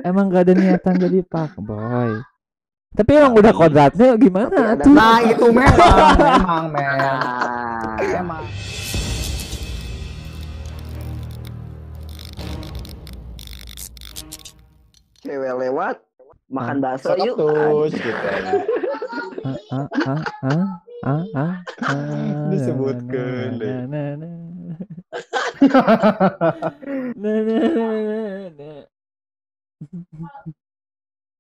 emang gak ada niatan jadi fuckboy. Tapi emang udah Tapi kodratnya Tapi gimana ada tuh? Nah itu memang men. nah, Memang. cewek lewat makan Ah. bakso yuk. Sokatus gitu ya. Ah, ah, ah, ah, ah, ah, ah, Disebutkan na, deh. na, na, na, na, na, na.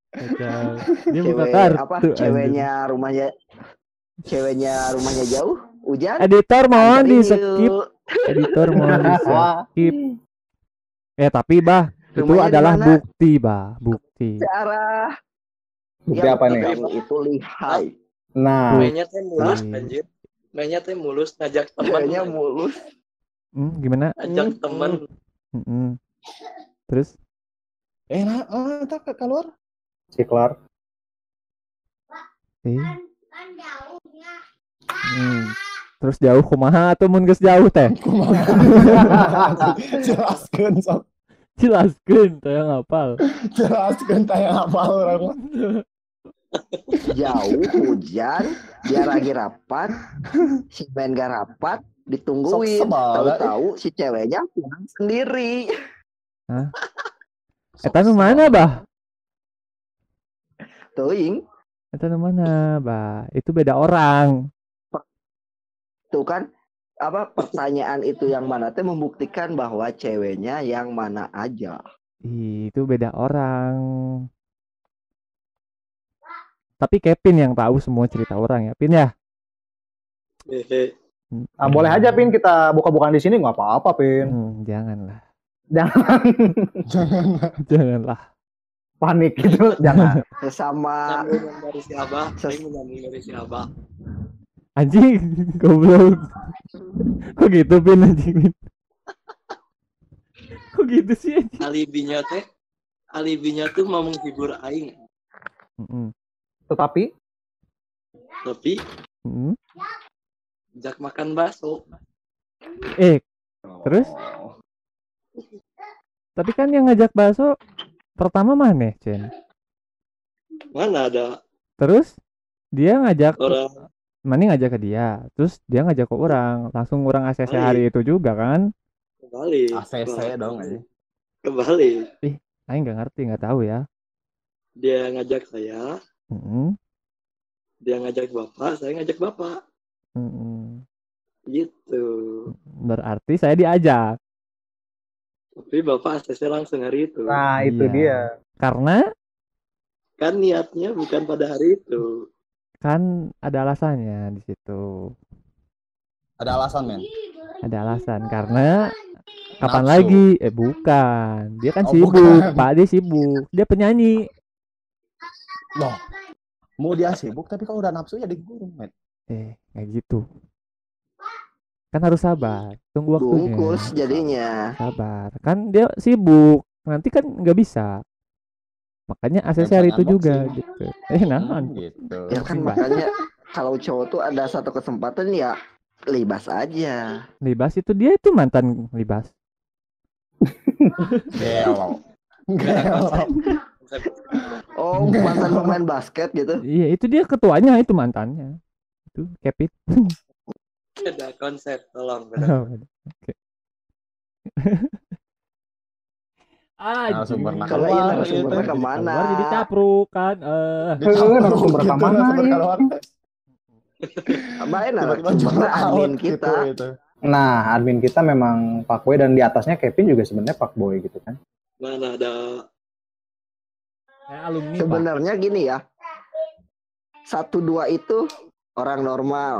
Kacau. Dia buka Cewek apa? kartu anjir. Ceweknya rumahnya jauh, hujan. Editor mohon di Anterin skip. yuk. Editor mohon di Wah. skip. Tapi bah, itu Rumahnya di adalah mana? bukti bah, bukti. Searah. Bukti Ya, apa nih? kamu itu lihai. Nah, Mainnya teh mulus Bukti. anjir. Mainnya teh mulus ngajak teman. Ceweknya mulus. Gimana? Ajak teman. Terus? Tak keluar. si kelar. Terus jauh kumaha atuh mun geus jauh teh? Jelaskeun sok. Jelaskeun teh ngapal. Jelaskeun tanya apa orang. Jauh, hujan, dia lagi rapat, si Ben gak rapat, ditungguin. Sok sebal, Tahu-tahu si ceweknya pulang sendiri. Eta nu mana bah? Tuing, Eta nu mana bah? Itu beda orang. tuh kan apa pertanyaan itu yang mana teh membuktikan bahwa ceweknya yang mana aja. Itu beda orang. Tapi Kevin yang tahu semua cerita orang ya, Pin ya. Hehe. Nah, boleh aja Pin kita buka-bukaan di sini nggak apa-apa Pin. Janganlah. Jangan Janganlah. panik gitu, jangan. Sesama Nyambung dari si Abah, saya menyambung dari si Abah. Anjing, goblok. Kok gitu Pin anjing Pin? Kok gitu sih anjing? Alibinya tuh mau menghibur aing. Tetapi Tapi ajak makan bakso. Terus? Tapi kan yang ngajak bakso pertama mana, Cen? Mana ada Terus dia ngajak orang Mani ngajak ke dia, terus dia ngajak ke orang, langsung orang ACC hari itu juga kan? kembali. ACC dong aja. Kembali. Aing nggak ngerti, nggak tahu ya. Dia ngajak saya, dia ngajak bapak, saya ngajak bapak. Gitu. Berarti saya diajak. Tapi bapak ACC langsung hari itu. nah itu dia. Karena Kan niatnya bukan pada hari itu. kan ada alasannya di situ. Ada alasan men. Ada alasan karena kapan Nafsu. lagi? Bukan. Dia kan sibuk, bukan. Pak. Dia sibuk. Dia penyanyi. Loh. Mau dia sibuk tapi kalau udah nafsu ya digurung men. Kayak gitu. Kan harus sabar. Tunggu waktunya. bungkus jadinya. Sabar. Kan dia sibuk. Nanti kan nggak bisa. Makanya ACC hari itu juga gitu. Naon? Gitu. Ya kan makanya kalau cowok tuh ada satu kesempatan ya libas aja. Libas itu dia itu mantan Libas. Gelo. Oh, mantan pemain basket gitu. Iya, itu dia ketuanya, itu mantannya. Itu Kevin. Beda konsep, tolong. Beda. Oke. Narasumber Kalau iya narasumbernya gitu. kemana? Keluar jadi capruk kan. Narasumber Gitu, kemana narasumber ini? keluar. Baik Tiba-tiba narasumbernya jumpa admin out kita. gitu. Nah, admin kita memang fuckboy dan di atasnya Kevin juga sebenarnya fuckboy gitu kan. Mana ada Alumni, Pak. Sebenarnya gini ya. 1-2 itu orang normal.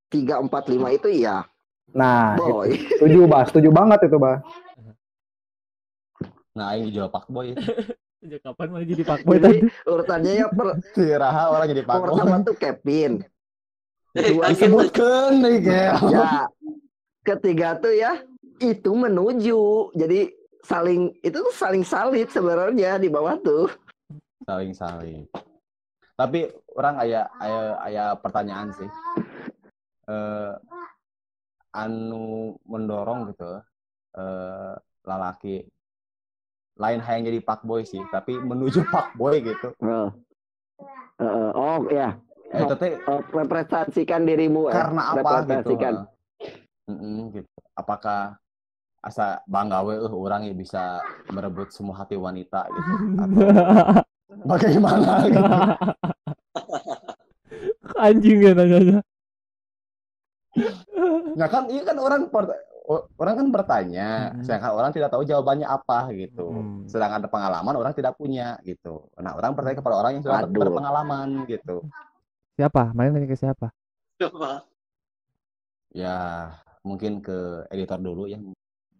3-4-5 itu ya Nah, boy. setuju banget itu, Bah. Nah, ini jual fuckboy. Sejak kapan malah jadi fuckboy Jadi tadi? urutannya ya Tiraha orang jadi fuckboy. pertama tuh Kevin. Kedua Disebutkan nih kayak. ya. Ketiga tuh ya itu menuju. Jadi itu tuh saling salib sebenarnya di bawah tuh. Saling. Tapi orang aya pertanyaan sih. Anu mendorong gitu. Lalaki lain hayang jadi fuckboy sih, tapi menuju fuckboy gitu. Oh ya. Itu teh Representasikan dirimu karena apa gitu. Representasikan. Gitu. Apakah asa bangga we orang ya bisa merebut semua hati wanita gitu atau bagaimana gitu. Anjing ya nanya. Nah kan iya kan orang kan bertanya, sedangkan orang tidak tahu jawabannya apa gitu. Sedangkan ada pengalaman orang tidak punya gitu. Nah orang bertanya kepada orang yang sudah berpengalaman gitu. Siapa? Main nanya ke siapa? Siapa? Ya mungkin ke editor dulu ya.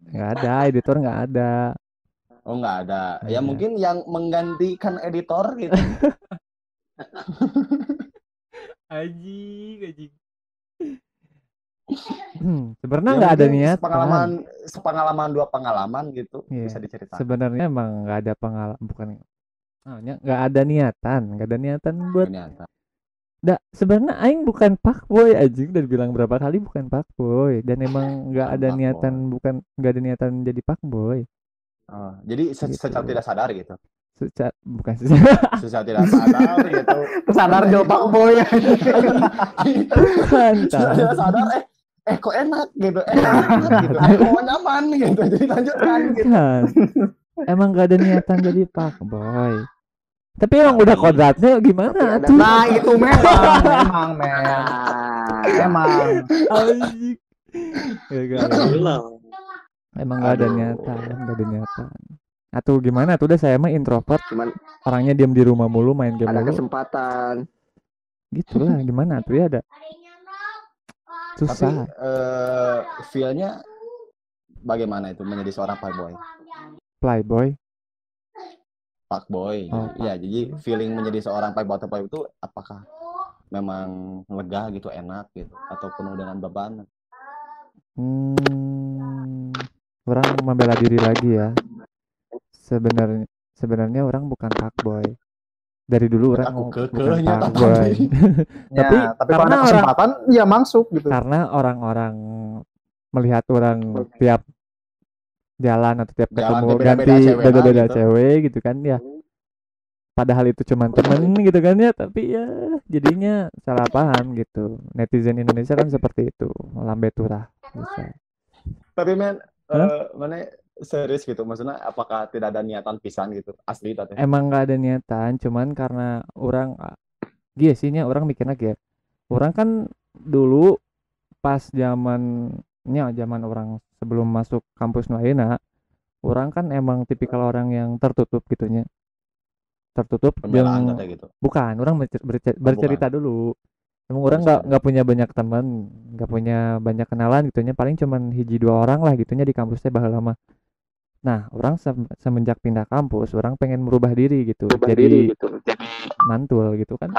Nggak ada, editor nggak ada. Oh nggak ada. Ya mungkin yang menggantikan editor gitu. Anjing. Sebenarnya nggak ada niat. Sepengalaman 2 pengalaman gitu bisa diceritakan. Sebenarnya emang nggak ada pengalaman, bukan. Nggak ada niatan buat. Sebenarnya aing bukan fuckboy anjing, dan bilang berapa kali bukan fuckboy, dan emang nggak ada niatan jadi fuckboy. Jadi secara tidak sadar gitu. Bukan secara tidak sadar gitu. Sadar jauh fuckboy. Secara tidak sadar kok enak gitu. Kok nyaman gitu. Jadi lanjutkan gitu. Emang nggak ada niatan jadi fuckboy. Tapi emang udah kodratnya gimana tuh? Nah itu memang emang nggak ada niatan. Atau gimana tuh? Udah saya mah introvert, orangnya diam di rumah mulu, main game ada mulu. Kesempatan Gitulah, gimana tuh ya, ada susah. Tapi feel-nya bagaimana itu menjadi seorang Playboy? Fuckboy. Ya, jadi feeling menjadi seorang playboy itu apakah memang lega gitu, enak gitu, atau penuh dengan beban? Orang membela diri lagi ya. Sebenarnya orang bukan fuckboy. Dari dulu orang bukan fuckboy. Tapi karena ada kesempatan ya masuk gitu. Karena orang-orang melihat orang tiap jalan atau tiap ketemu ganti beda-beda cewek gitu kan ya. Padahal itu cuma temen gitu kan ya, tapi ya jadinya salah paham gitu. Netizen Indonesia kan seperti itu, lambe turah bisa. Tapi mana serius gitu, maksudnya apakah tidak ada niatan pisan gitu, asli tadi? Emang nggak ada niatan, cuman karena orang sihnya orang mikirnya kayak orang kan dulu pas zaman orang sebelum masuk kampus Nuaina, orang kan emang tipikal orang yang tertutup gitunya. Tertutup yang gitu. Bukan, orang bercerita dulu. Emang orang nggak punya banyak teman, nggak punya banyak kenalan gitunya, paling cuman 1-2 orang lah gitunya di kampusnya baheula lama. Nah, orang semenjak pindah kampus, orang pengen merubah diri gitu. Jadi mantul gitu kan.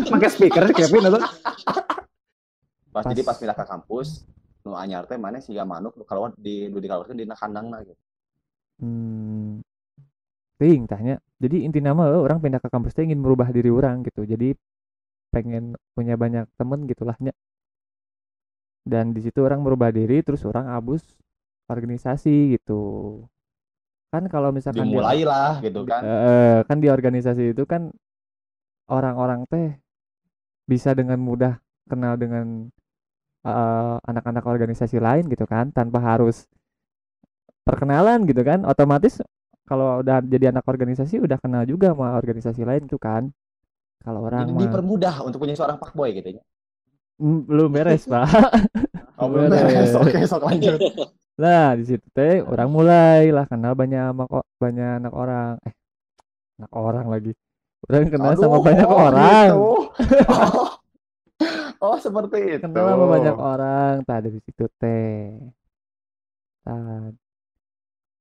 Pakai speaker Kevin atau? Jadi pas pindah ke kampus, nu anyar teh mana siga manuk kalau dikeluarkeun dina kandangna gitu. Ting tanya. Jadi inti nama orang pindah ke kampus teh ingin merubah diri orang gitu. Jadi pengen punya banyak temen gitulah nya. Dan di situ orang merubah diri, terus orang abus organisasi gitu. Kan kalau misalkan dimulailah gitu kan. Kan di organisasi itu kan orang-orang teh bisa dengan mudah kenal dengan anak-anak organisasi lain gitu kan, tanpa harus perkenalan gitu kan. Otomatis kalau udah jadi anak organisasi udah kenal juga sama organisasi lain tuh kan. Kalau orang jadi dipermudah untuk punya seorang fuckboy gitu ya. Belum beres, Pak. Belum beres. Oke, sok lanjut. Nah, di situ teh orang mulai lah kenal banyak anak orang. Anak orang lagi. Orang kenal sama banyak orang. Gitu. Oh, seperti itu. Kenal sama banyak orang. Tadi di situ teh.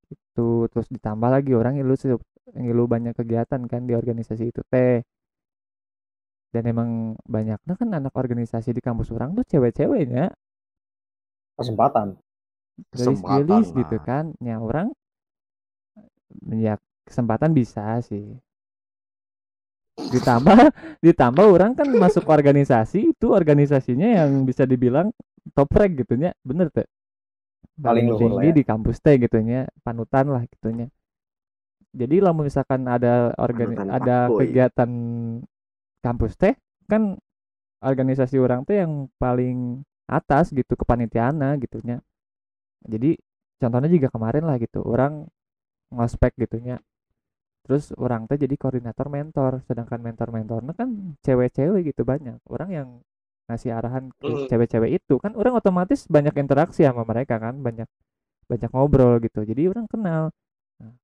Itu terus ditambah lagi orang ngilu banyak kegiatan kan di organisasi itu teh. Dan emang banyaknya kan anak organisasi di kampus orang tuh cewek-ceweknya. Kesempatan Gelis gitu kan. Ya orang ya kesempatan bisa sih. Ditambah orang kan masuk organisasi, itu organisasinya yang bisa dibilang top rank gitu nya. Bener tuh. paling luhur lah tinggi ya. di kampus teh gitunya, panutan lah gitunya. Jadi lamun misalkan ada Panutan ada fuckboy. kegiatan kampus teh kan organisasi orang teh yang paling atas gitu kepanitiaana gitunya. Jadi contohnya juga kemarin lah gitu, orang ngospek gitunya. Terus orang teh jadi koordinator mentor, sedangkan mentor-mentornya kan cewek-cewek gitu banyak. Orang yang ngasih arahan ke cewek-cewek itu kan orang otomatis banyak interaksi sama mereka kan, banyak banyak ngobrol gitu. Jadi orang kenal. Nah,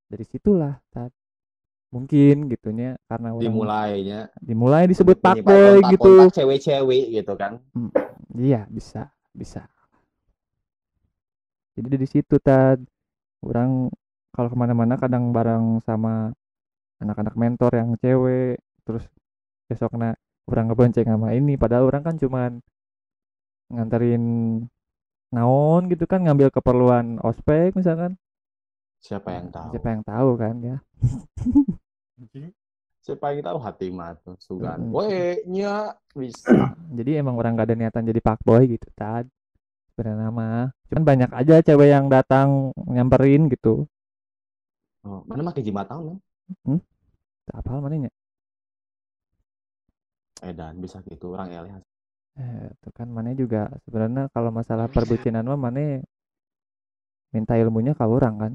dari situlah mungkin gitunya karena orang dimulai disebut fuckboy gitu. Kontak cewek-cewek gitu kan. Iya, bisa. Jadi dari situ orang kalau kemana-mana kadang bareng sama anak-anak mentor yang cewek, terus besoknya orang ngebonceng sama ini, padahal orang kan cuman nganterin naon gitu kan, ngambil keperluan ospek misalkan. Siapa yang tahu kan ya. Siapa yang tahu hati mah tuh sugan. Nya bisa. Jadi emang orang gak ada niatan jadi fuckboy gitu sebenarnya mah. Cuman banyak aja cewek yang datang nyamperin gitu. Oh, mana mah keji tahun Apa mananya? Dan bisa gitu orang eleh. Itu kan mana juga sebenarnya kalau masalah perbucinan mah mana minta ilmunya ke orang kan.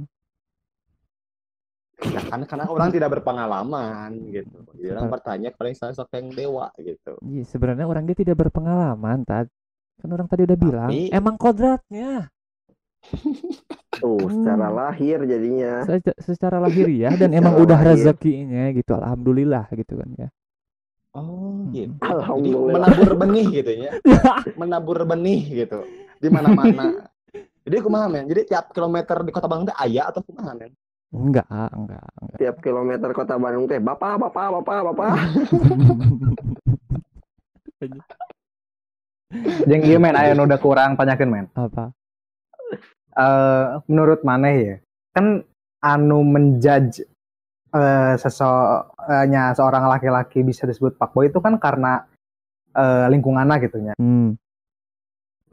Ya, karena orang tidak berpengalaman gitu. Jadi orang bertanya kepada sosok yang dewa gitu. Iya, sebenarnya orang dia tidak berpengalaman, kan orang tadi udah bilang, emang kodratnya. Secara lahir jadinya. Secara lahiriah dan emang udah rezekinya gitu, alhamdulillah gitu kan ya. Oh gitu. Jadi menabur benih gitu ya. Menabur benih gitu. Di mana-mana. Jadi kumaha men? Jadi tiap kilometer di Kota Bandung teh aya atau kumaha men? Enggak. Tiap kilometer Kota Bandung teh bapak. Jeung ieu men aya nu udah kurang tanyakeun men. Apa? Menurut maneh ya, kan anu menjudge seorang laki-laki bisa disebut fuckboy itu kan karena lingkungannya gitu nya.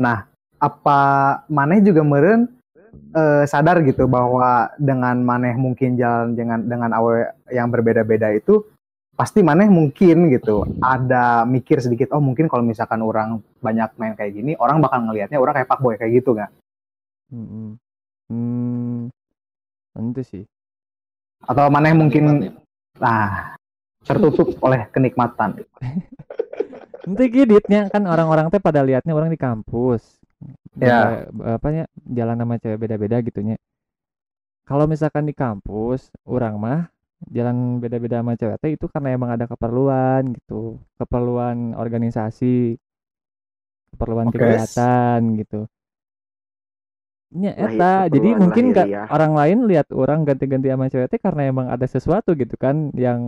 Nah, apa maneh juga meureun sadar gitu bahwa dengan maneh mungkin jalan dengan awe yang berbeda-beda itu pasti maneh mungkin gitu ada mikir sedikit, oh mungkin kalau misalkan orang banyak main kayak gini orang bakal ngelihatnya orang kayak fuckboy kayak gitu nggak? Itu sih. Atau maneh mungkin tertutup oleh kenikmatan. Nanti giditnya kan orang-orang teh pada liatnya orang di kampus. Ya. Jalan sama cewek beda-beda gitunya. Kalau misalkan di kampus, orang mah jalan beda-beda sama cewek teh itu karena emang ada keperluan gitu. Keperluan organisasi. Keperluan kegiatan gitu. Ya eta, jadi mungkin orang lain lihat orang ganti-ganti sama cewek teh karena emang ada sesuatu gitu kan yang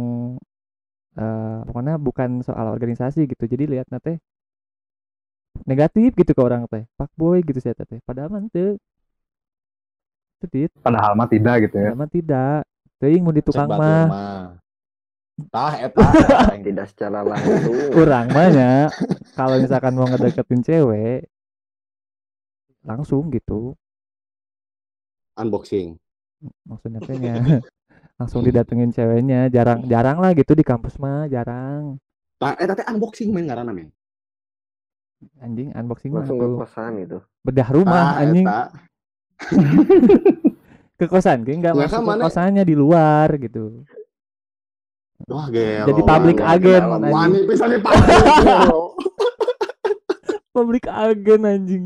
pokoknya bukan soal organisasi gitu. Jadi lihat teh negatif gitu ke orang teh, fuckboy gitu sih teh. Padahal mah teu. Padahal mah tidak gitu ya. Padahal mah tidak. Teuing mau di tukang mah. Eta tidak secara langsung. Urang mah nya kalau misalkan mau ngedeketin cewek langsung gitu. Unboxing. Maksudnya kayaknya langsung didatengin ceweknya, jarang lah gitu di kampus mah, jarang. Teh unboxing main ngaranna men. Anjing unboxing langsung ke kosan gitu. Bedah rumah anjing. Ke kosan, enggak masuk ke kosannya di luar gitu. Wah, gelo. Jadi public agent anjing. Public agent anjing.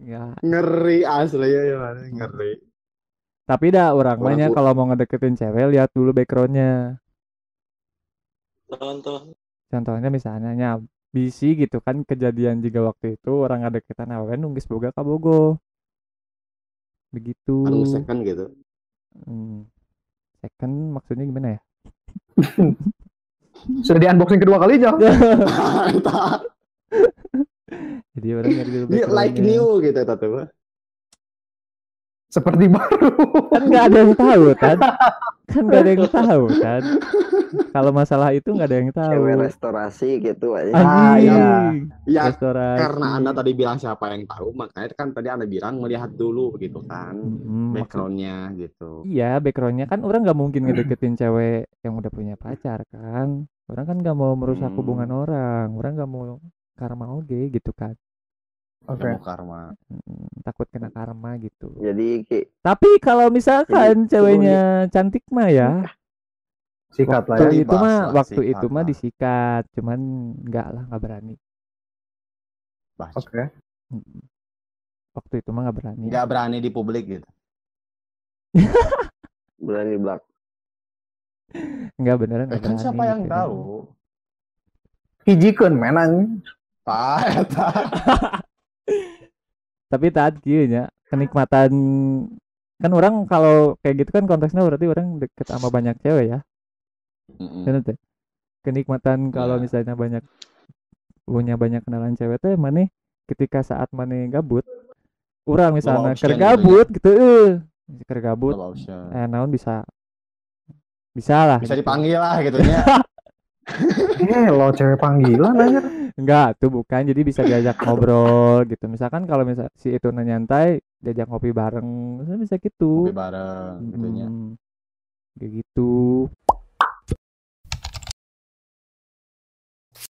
Ya. Ngeri asli ya, ngeri. Tapi dah orang banyak kalau mau ngedeketin cewek lihat dulu backgroundnya. Contohnya misalnya bisi gitu kan kejadian juga waktu itu orang ngedeketan awen nunggis boga ka Bogo. Begitu. Anu second gitu. Second maksudnya gimana ya? Sudah di unboxing kedua kali aja. Jadi orang nyari dulu backgroundnya. Like new gitu tuh. Seperti baru. Kan nggak ada yang tahu kan. kan nggak ada yang tahu kan. Kalau masalah itu nggak ada yang tahu. Cewek restorasi gitu aja. Ya, Restorasi. karena Anda tadi bilang siapa yang tahu, makanya kan tadi Anda bilang melihat dulu gitu kan, backgroundnya gitu. Iya, backgroundnya kan orang nggak mungkin ngedeketin cewek yang udah punya pacar kan. Orang kan nggak mau merusak hubungan orang nggak mau karma oge gitu kan. Oke. Karma. Takut kena karma gitu. Jadi tapi kalau misalkan ceweknya cantik mah ya sikat lah ya. Waktu itu mah disikat, cuman nggak berani. Oke. Waktu itu mah nggak berani. Nggak berani di publik gitu. Berani belak. Nggak beneran. Kan siapa yang tahu? Hijikeun menang. Tapi taat kieunya kenikmatan kan orang kalau kayak gitu kan konteksnya berarti orang deket sama banyak cewek ya. Bener teh. Kenikmatan kalau misalnya punya banyak kenalan cewek teh maneh ketika saat maneh gabut. Urang misalnya keur gabut gitu keur gabut. Naon bisa lah. Bisa dipanggil lah gitu nya. Lo cewek panggilan aja. Enggak, tuh bukan. Jadi bisa diajak ngobrol gitu. Misalkan kalau si itu nyantai, diajak ngopi bareng, bisa gitu. Ngopi bareng gitunya. Kayak gitu.